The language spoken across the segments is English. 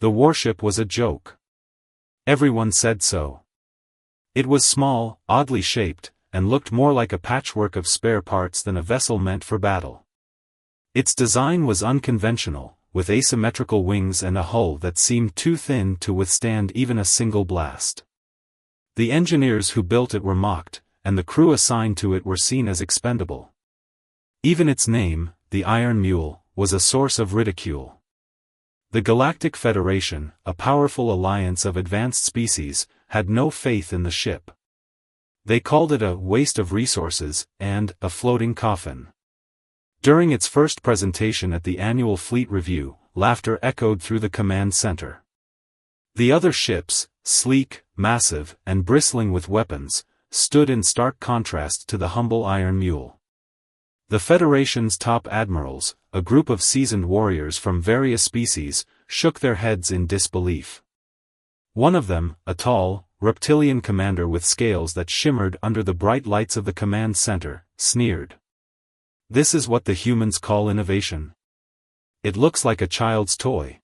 The warship was a joke. Everyone said so. It was small, oddly shaped, and looked more like a patchwork of spare parts than a vessel meant for battle. Its design was unconventional, with asymmetrical wings and a hull that seemed too thin to withstand even a single blast. The engineers who built it were mocked, and the crew assigned to it were seen as expendable. Even its name, the Iron Mule, was a source of ridicule. The Galactic Federation, a powerful alliance of advanced species, had no faith in the ship. They called it a waste of resources and a floating coffin. During its first presentation at the annual fleet review, laughter echoed through the command center. The other ships, sleek, massive, and bristling with weapons, stood in stark contrast to the humble Iron Mule. The Federation's top admirals, a group of seasoned warriors from various species, shook their heads in disbelief. One of them, a tall, reptilian commander with scales that shimmered under the bright lights of the command center, sneered. "This is what the humans call innovation. It looks like a child's toy."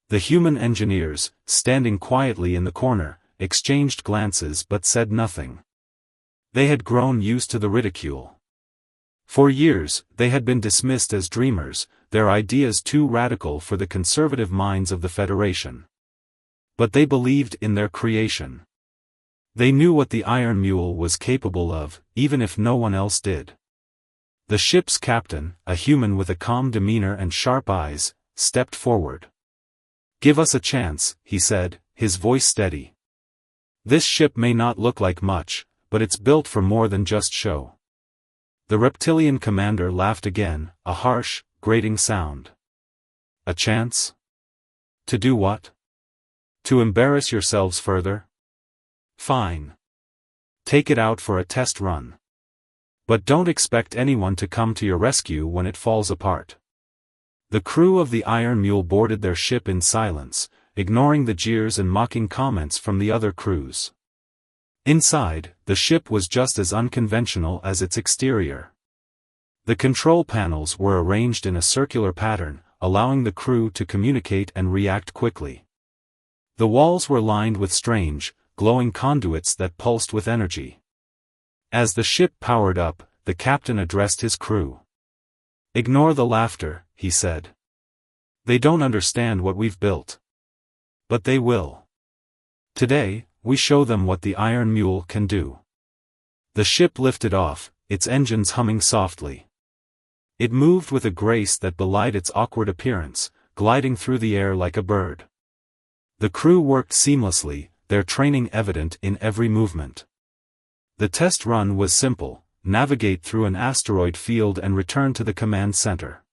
The human engineers, standing quietly in the corner, exchanged glances but said nothing. They had grown used to the ridicule. For years, they had been dismissed as dreamers, their ideas too radical for the conservative minds of the Federation. But they believed in their creation. They knew what the Iron Mule was capable of, even if no one else did. The ship's captain, a human with a calm demeanor and sharp eyes, stepped forward. "Give us a chance," he said, his voice steady. "This ship may not look like much, but it's built for more than just show." The reptilian commander laughed again, a harsh, grating sound. "A chance? To do what? To embarrass yourselves further? Fine. Take it out for a test run. But don't expect anyone to come to your rescue when it falls apart." The crew of the Iron Mule boarded their ship in silence, ignoring the jeers and mocking comments from the other crews. Inside, the ship was just as unconventional as its exterior. The control panels were arranged in a circular pattern, allowing the crew to communicate and react quickly. The walls were lined with strange, glowing conduits that pulsed with energy. As the ship powered up, the captain addressed his crew. "Ignore the laughter," he said. "They don't understand what we've built. But they will. Today, we show them what the Iron Mule can do." The ship lifted off, its engines humming softly. It moved with a grace that belied its awkward appearance, gliding through the air like a bird. The crew worked seamlessly, their training evident in every movement. The test run was simple: navigate through an asteroid field and return to the command center.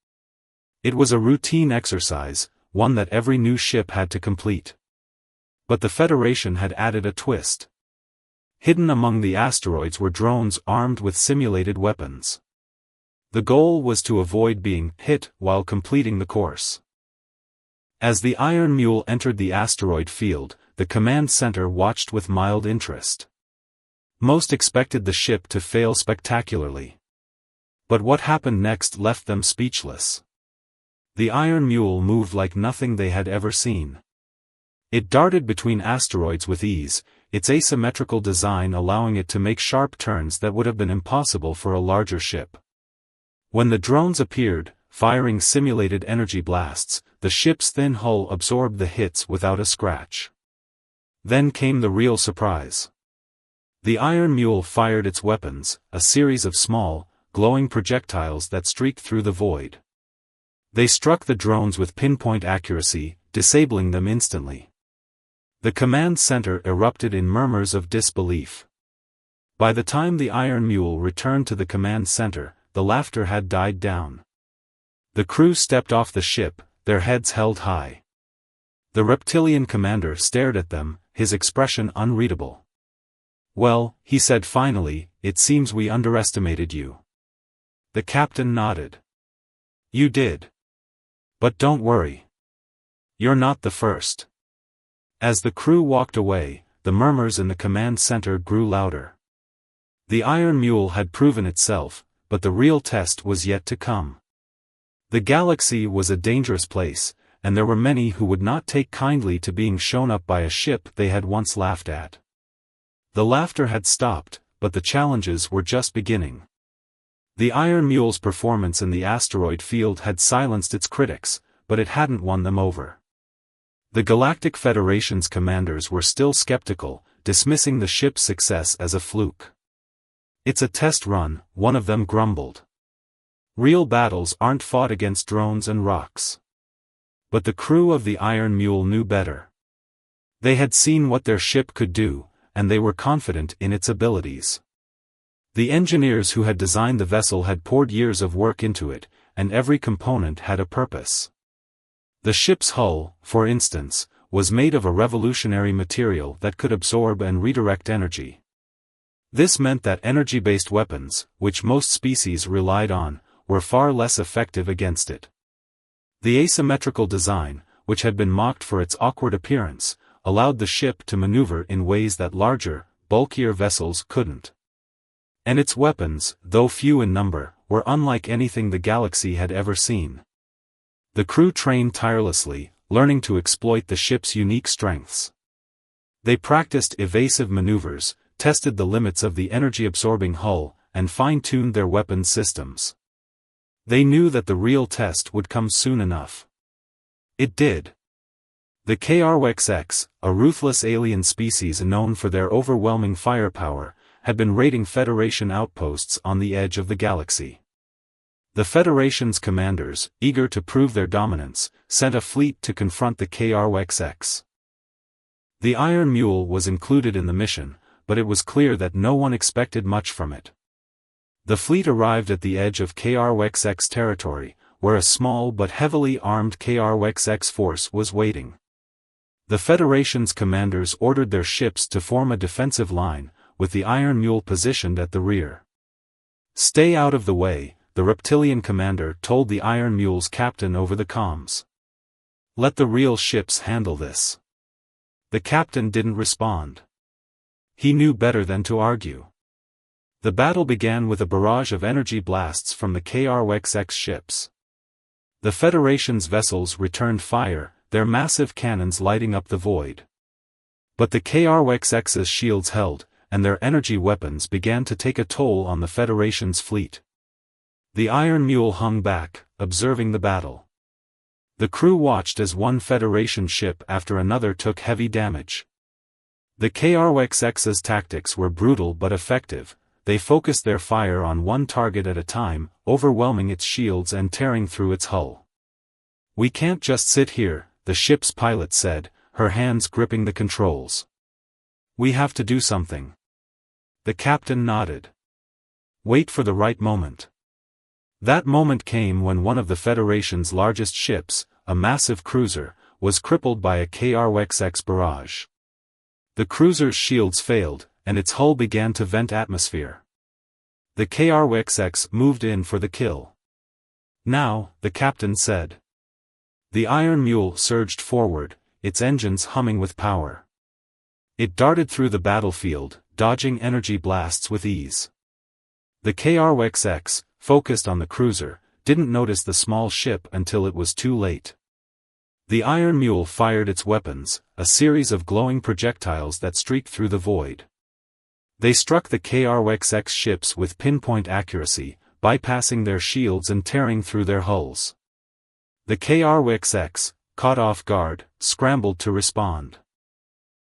It was a routine exercise, one that every new ship had to complete. But the Federation had added a twist. Hidden among the asteroids were drones armed with simulated weapons. The goal was to avoid being hit while completing the course. As the Iron Mule entered the asteroid field, the command center watched with mild interest. Most expected the ship to fail spectacularly. But what happened next left them speechless. The Iron Mule moved like nothing they had ever seen. It darted between asteroids with ease, its asymmetrical design allowing it to make sharp turns that would have been impossible for a larger ship. When the drones appeared, firing simulated energy blasts, the ship's thin hull absorbed the hits without a scratch. Then came the real surprise. The Iron Mule fired its weapons, a series of small, glowing projectiles that streaked through the void. They struck the drones with pinpoint accuracy, disabling them instantly. The command center erupted in murmurs of disbelief. By the time the Iron Mule returned to the command center, the laughter had died down. The crew stepped off the ship, their heads held high. The reptilian commander stared at them, his expression unreadable. "Well," he said finally, "it seems we underestimated you." The captain nodded. "You did. But don't worry. You're not the first." As the crew walked away, the murmurs in the command center grew louder. The Iron Mule had proven itself, but the real test was yet to come. The galaxy was a dangerous place, and there were many who would not take kindly to being shown up by a ship they had once laughed at. The laughter had stopped, but the challenges were just beginning. The Iron Mule's performance in the asteroid field had silenced its critics, but it hadn't won them over. The Galactic Federation's commanders were still skeptical, dismissing the ship's success as a fluke. "It's a test run," one of them grumbled. "Real battles aren't fought against drones and rocks." But the crew of the Iron Mule knew better. They had seen what their ship could do, and they were confident in its abilities. The engineers who had designed the vessel had poured years of work into it, and every component had a purpose. The ship's hull, for instance, was made of a revolutionary material that could absorb and redirect energy. This meant that energy-based weapons, which most species relied on, were far less effective against it. The asymmetrical design, which had been mocked for its awkward appearance, allowed the ship to maneuver in ways that larger, bulkier vessels couldn't. And its weapons, though few in number, were unlike anything the galaxy had ever seen. The crew trained tirelessly, learning to exploit the ship's unique strengths. They practiced evasive maneuvers, tested the limits of the energy-absorbing hull, and fine-tuned their weapons systems. They knew that the real test would come soon enough. It did. The HFY, a ruthless alien species known for their overwhelming firepower, had been raiding Federation outposts on the edge of the galaxy. The Federation's commanders, eager to prove their dominance, sent a fleet to confront the HFY. The Iron Mule was included in the mission, but it was clear that no one expected much from it. The fleet arrived at the edge of HFY territory, where a small but heavily armed HFY force was waiting. The Federation's commanders ordered their ships to form a defensive line, with the Iron Mule positioned at the rear. "Stay out of the way," the reptilian commander told the Iron Mule's captain over the comms. "Let the real ships handle this." The captain didn't respond. He knew better than to argue. The battle began with a barrage of energy blasts from the HFY ships. The Federation's vessels returned fire, their massive cannons lighting up the void. But the HFY's shields held, and their energy weapons began to take a toll on the Federation's fleet. The Iron Mule hung back, observing the battle. The crew watched as one Federation ship after another took heavy damage. The HFY's tactics were brutal but effective. They focused their fire on one target at a time, overwhelming its shields and tearing through its hull. "We can't just sit here," the ship's pilot said, her hands gripping the controls. "We have to do something." The captain nodded. "Wait for the right moment." That moment came when one of the Federation's largest ships, a massive cruiser, was crippled by a HFY barrage. The cruiser's shields failed, and its hull began to vent atmosphere. The HFY moved in for the kill. "Now," the captain said. The Iron Mule surged forward, its engines humming with power. It darted through the battlefield, dodging energy blasts with ease. The HFY, focused on the cruiser, didn't notice the small ship until it was too late. The Iron Mule fired its weapons, a series of glowing projectiles that streaked through the void. They struck the HFY ships with pinpoint accuracy, bypassing their shields and tearing through their hulls. The HFY, caught off guard, scrambled to respond.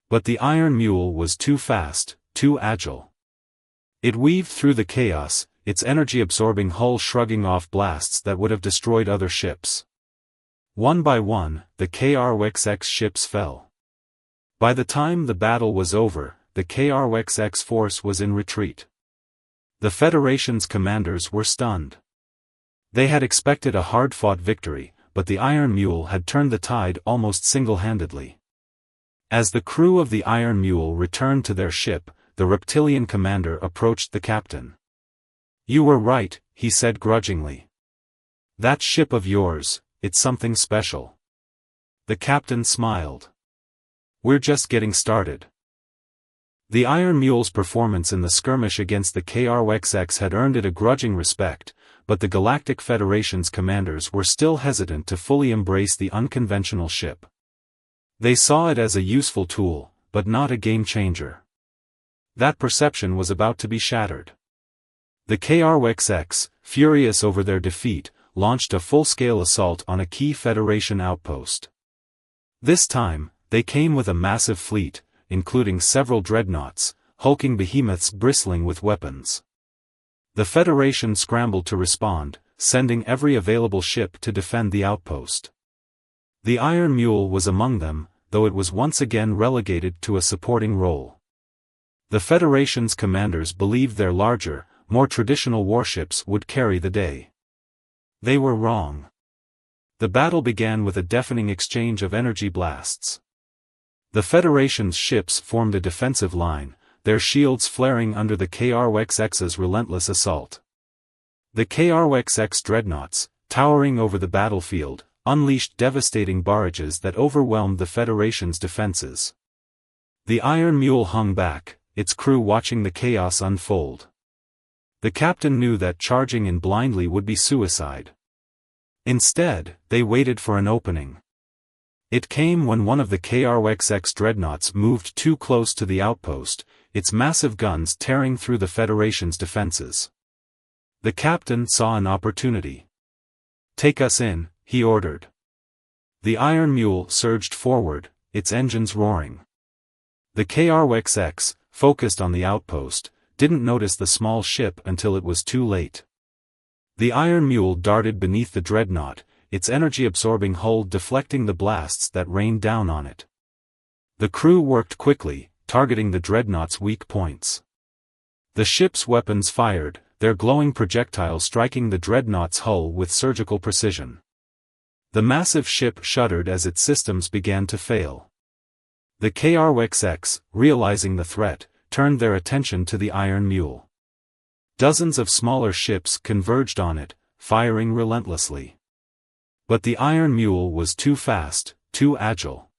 But the Iron Mule was too fast, too agile. It weaved through the chaos, its energy-absorbing hull shrugging off blasts that would have destroyed other ships. One by one, the HFY ships fell. By the time the battle was over, the HFY force was in retreat. The Federation's commanders were stunned. They had expected a hard-fought victory, but the Iron Mule had turned the tide almost single-handedly. As the crew of the Iron Mule returned to their ship, the reptilian commander approached the captain. "You were right," he said grudgingly. "That ship of yours, it's something special." The captain smiled. "We're just getting started." The Iron Mule's performance in the skirmish against the KRWXX had earned it a grudging respect, but the Galactic Federation's commanders were still hesitant to fully embrace the unconventional ship. They saw it as a useful tool, but not a game-changer. That perception was about to be shattered. The KRWXX, furious over their defeat, launched a full-scale assault on a key Federation outpost. This time, they came with a massive fleet, including several dreadnoughts, hulking behemoths bristling with weapons. The Federation scrambled to respond, sending every available ship to defend the outpost. The Iron Mule was among them, though it was once again relegated to a supporting role. The Federation's commanders believed their larger, more traditional warships would carry the day. They were wrong. The battle began with a deafening exchange of energy blasts. The Federation's ships formed a defensive line, their shields flaring under the KRWXX's relentless assault. The KRWXX dreadnoughts, towering over the battlefield, unleashed devastating barrages that overwhelmed the Federation's defenses. The Iron Mule hung back, its crew watching the chaos unfold. The captain knew that charging in blindly would be suicide. Instead, they waited for an opening. It came when one of the KRWXX dreadnoughts moved too close to the outpost, its massive guns tearing through the Federation's defenses. The captain saw an opportunity. "Take us in," he ordered. The Iron Mule surged forward, its engines roaring. The KRWXX, focused on the outpost, didn't notice the small ship until it was too late. The Iron Mule darted beneath the dreadnought, its energy-absorbing hull deflecting the blasts that rained down on it. The crew worked quickly, targeting the dreadnought's weak points. The ship's weapons fired, their glowing projectiles striking the dreadnought's hull with surgical precision. The massive ship shuddered as its systems began to fail. The KRWXX, realizing the threat, turned their attention to the Iron Mule. Dozens of smaller ships converged on it, firing relentlessly. But the Iron Mule was too fast, too agile.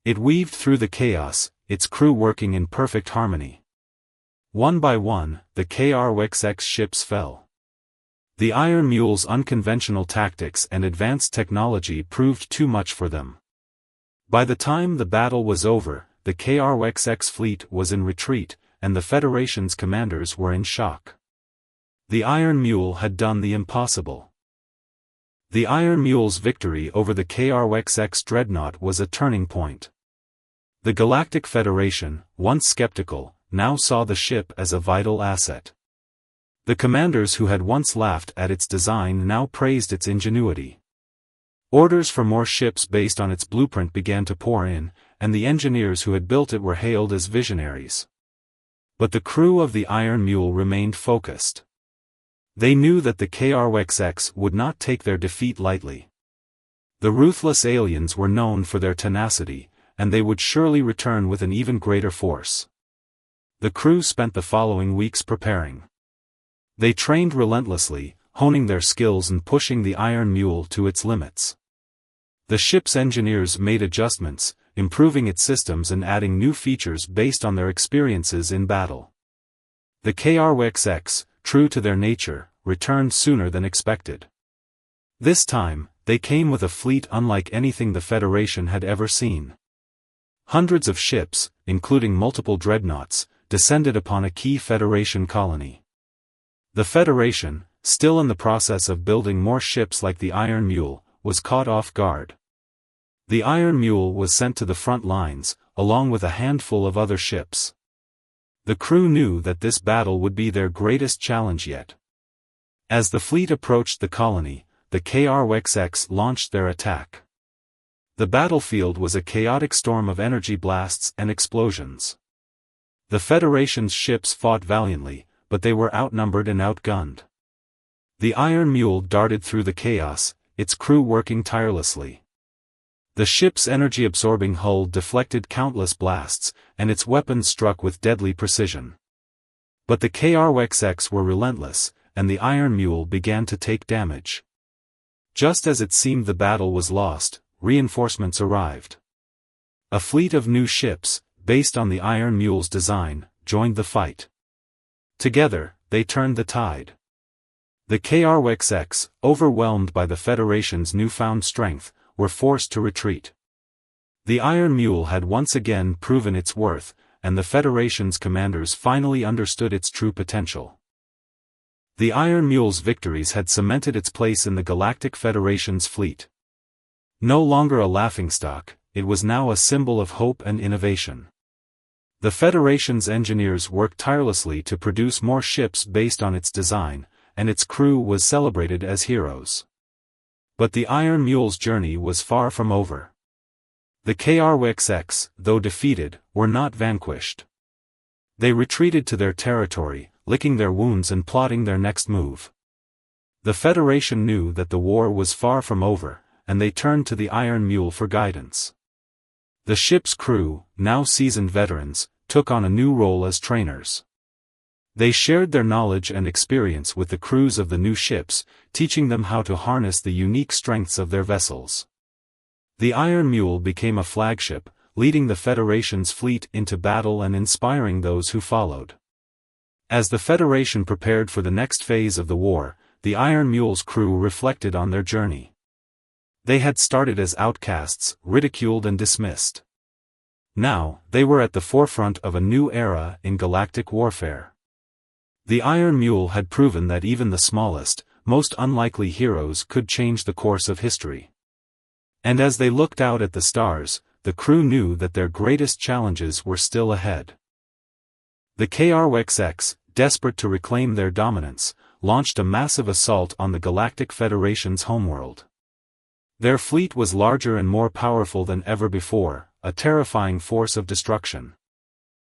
It weaved through the chaos, its crew working in perfect harmony. One by one, the KRWXX ships fell. The Iron Mule's unconventional tactics and advanced technology proved too much for them. By the time the battle was over, the KRWXX fleet was in retreat, and the Federation's commanders were in shock. The Iron Mule had done the impossible. The Iron Mule's victory over the KRWXX dreadnought was a turning point. The Galactic Federation, once skeptical, now saw the ship as a vital asset. The commanders who had once laughed at its design now praised its ingenuity. Orders for more ships based on its blueprint began to pour in, and the engineers who had built it were hailed as visionaries. But the crew of the Iron Mule remained focused. They knew that the KRWXX would not take their defeat lightly. The ruthless aliens were known for their tenacity, and they would surely return with an even greater force. The crew spent the following weeks preparing. They trained relentlessly, honing their skills and pushing the Iron Mule to its limits. The ship's engineers made adjustments, improving its systems and adding new features based on their experiences in battle. The KRWXX, true to their nature, returned sooner than expected. This time, they came with a fleet unlike anything the Federation had ever seen. Hundreds of ships, including multiple dreadnoughts, descended upon a key Federation colony. The Federation, still in the process of building more ships like the Iron Mule, was caught off guard. The Iron Mule was sent to the front lines, along with a handful of other ships. The crew knew that this battle would be their greatest challenge yet. As the fleet approached the colony, the KRWXX launched their attack. The battlefield was a chaotic storm of energy blasts and explosions. The Federation's ships fought valiantly, but they were outnumbered and outgunned. The Iron Mule darted through the chaos, its crew working tirelessly. The ship's energy-absorbing hull deflected countless blasts, and its weapons struck with deadly precision. But the KRWXX were relentless, and the Iron Mule began to take damage. Just as it seemed the battle was lost, reinforcements arrived. A fleet of new ships, based on the Iron Mule's design, joined the fight. Together, they turned the tide. The HFY, overwhelmed by the Federation's newfound strength, were forced to retreat. The Iron Mule had once again proven its worth, and the Federation's commanders finally understood its true potential. The Iron Mule's victories had cemented its place in the Galactic Federation's fleet. No longer a laughingstock, it was now a symbol of hope and innovation. The Federation's engineers worked tirelessly to produce more ships based on its design, and its crew was celebrated as heroes. But the Iron Mule's journey was far from over. The HFY, though defeated, were not vanquished. They retreated to their territory, licking their wounds and plotting their next move. The Federation knew that the war was far from over, and they turned to the Iron Mule for guidance. The ship's crew, now seasoned veterans, took on a new role as trainers. They shared their knowledge and experience with the crews of the new ships, teaching them how to harness the unique strengths of their vessels. The Iron Mule became a flagship, leading the Federation's fleet into battle and inspiring those who followed. As the Federation prepared for the next phase of the war, the Iron Mule's crew reflected on their journey. They had started as outcasts, ridiculed and dismissed. Now, they were at the forefront of a new era in galactic warfare. The Iron Mule had proven that even the smallest, most unlikely heroes could change the course of history. And as they looked out at the stars, the crew knew that their greatest challenges were still ahead. The HFY, desperate to reclaim their dominance, launched a massive assault on the Galactic Federation's homeworld. Their fleet was larger and more powerful than ever before, a terrifying force of destruction.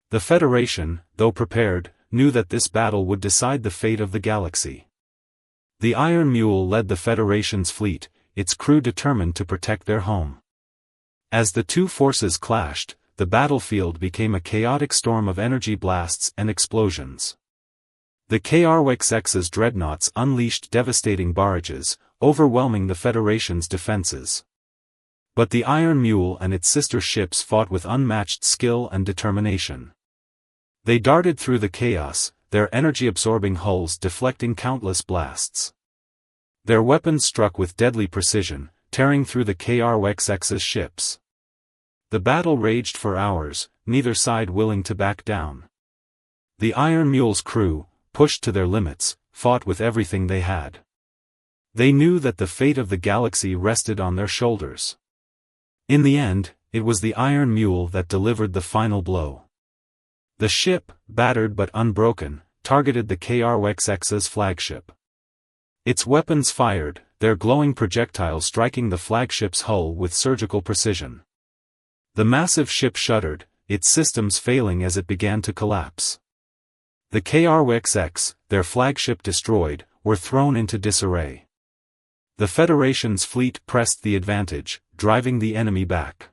The Federation, though prepared, knew that this battle would decide the fate of the galaxy. The Iron Mule led the Federation's fleet, its crew determined to protect their home. As the two forces clashed, the battlefield became a chaotic storm of energy blasts and explosions. The HFY's dreadnoughts unleashed devastating barrages, overwhelming the Federation's defenses. But the Iron Mule and its sister ships fought with unmatched skill and determination. They darted through the chaos, their energy-absorbing hulls deflecting countless blasts. Their weapons struck with deadly precision, tearing through the HFY's ships. The battle raged for hours, neither side willing to back down. The Iron Mule's crew, pushed to their limits, fought with everything they had. They knew that the fate of the galaxy rested on their shoulders. In the end, it was the Iron Mule that delivered the final blow. The ship, battered but unbroken, targeted the HFY's flagship. Its weapons fired, their glowing projectiles striking the flagship's hull with surgical precision. The massive ship shuddered, its systems failing as it began to collapse. The HFY's, their flagship destroyed, were thrown into disarray. The Federation's fleet pressed the advantage, driving the enemy back.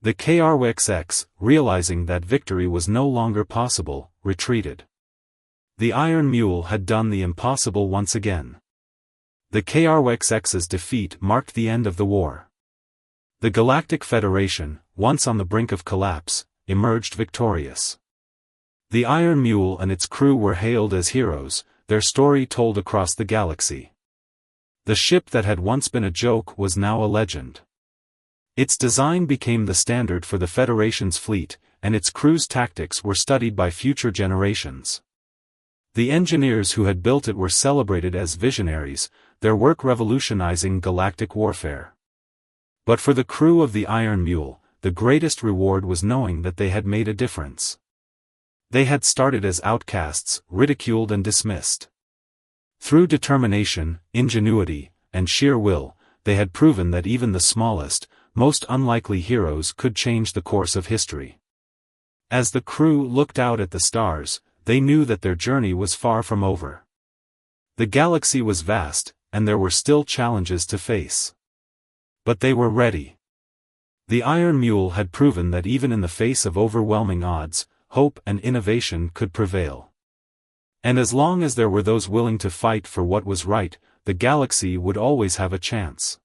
The HFY's, realizing that victory was no longer possible, retreated. The Iron Mule had done the impossible once again. The HFY's defeat marked the end of the war. The Galactic Federation, once on the brink of collapse, emerged victorious. The Iron Mule and its crew were hailed as heroes, their story told across the galaxy. The ship that had once been a joke was now a legend. Its design became the standard for the Federation's fleet, and its crew's tactics were studied by future generations. The engineers who had built it were celebrated as visionaries, their work revolutionizing galactic warfare. But for the crew of the Iron Mule, the greatest reward was knowing that they had made a difference. They had started as outcasts, ridiculed and dismissed. Through determination, ingenuity, and sheer will, they had proven that even the smallest, most unlikely heroes could change the course of history. As the crew looked out at the stars, they knew that their journey was far from over. The galaxy was vast, and there were still challenges to face. But they were ready. The Iron Mule had proven that even in the face of overwhelming odds, hope and innovation could prevail. And as long as there were those willing to fight for what was right, the galaxy would always have a chance.